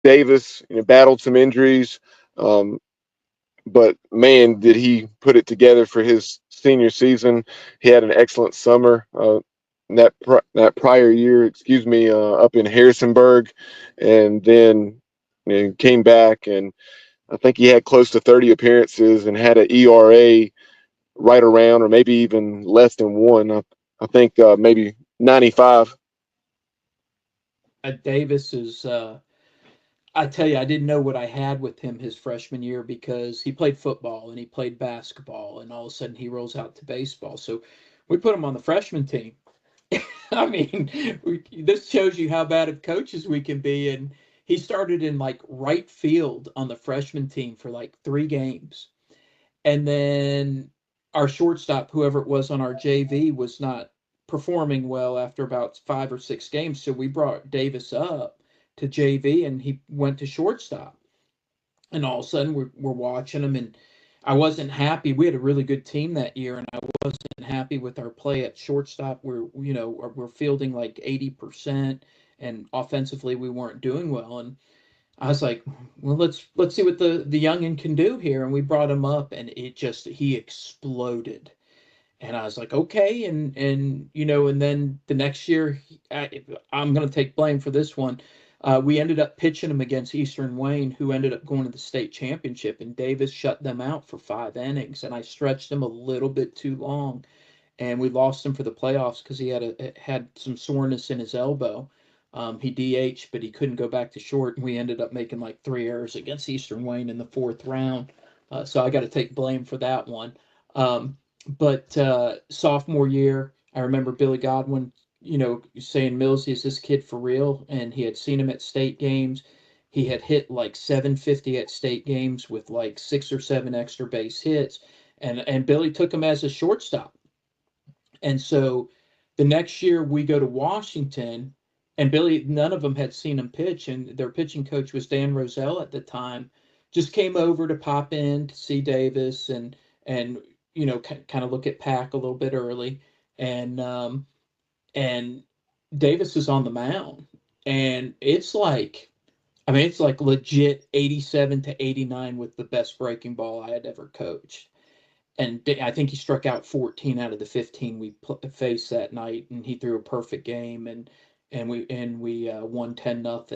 Davis, battled some injuries, um, but man, did he put it together for his senior season. He had an excellent summer. That prior year, excuse me, up in Harrisonburg, and then came back, and I think he had close to 30 appearances and had an ERA right around, or maybe even less than one. I think maybe 95. Davis is, I tell you, I didn't know what I had with him his freshman year because he played football and he played basketball, and all of a sudden he rolls out to baseball. So we put him on the freshman team. I mean, this shows you how bad of coaches we can be. And he started in like right field on the freshman team for like 3 games. And then our shortstop, whoever it was on our JV, was not performing well after about 5 or 6 games. So we brought Davis up to JV and he went to shortstop. And all of a sudden we're watching him, and I wasn't happy. We had a really good team that year, and I wasn't happy with our play at shortstop. We're fielding like 80%, and offensively we weren't doing well. And I was like, well, let's see what the youngin can do here. And we brought him up, and he exploded. And I was like, okay, and then the next year, I'm gonna take blame for this one. We ended up pitching him against Eastern Wayne, who ended up going to the state championship, and Davis shut them out for 5 innings, and I stretched him a little bit too long, and we lost him for the playoffs because he had some soreness in his elbow. He DH, but he couldn't go back to short, and we ended up making like 3 errors against Eastern Wayne in the fourth round. So I got to take blame for that one. But sophomore year, I remember Billy Godwin, saying, Millsy, is this kid for real? And he had seen him at state games. He had hit like 750 at state games with like 6 or 7 extra base hits. And Billy took him as a shortstop. And so the next year we go to Washington, and Billy, none of them had seen him pitch, and their pitching coach was Dan Roselle at the time. Just came over to pop in to see Davis and kind of look at Pack a little bit early, and and Davis is on the mound, and it's like legit 87 to 89 with the best breaking ball I had ever coached. And I think he struck out 14 out of the 15 we faced that night, and he threw a perfect game, and we won 10-0.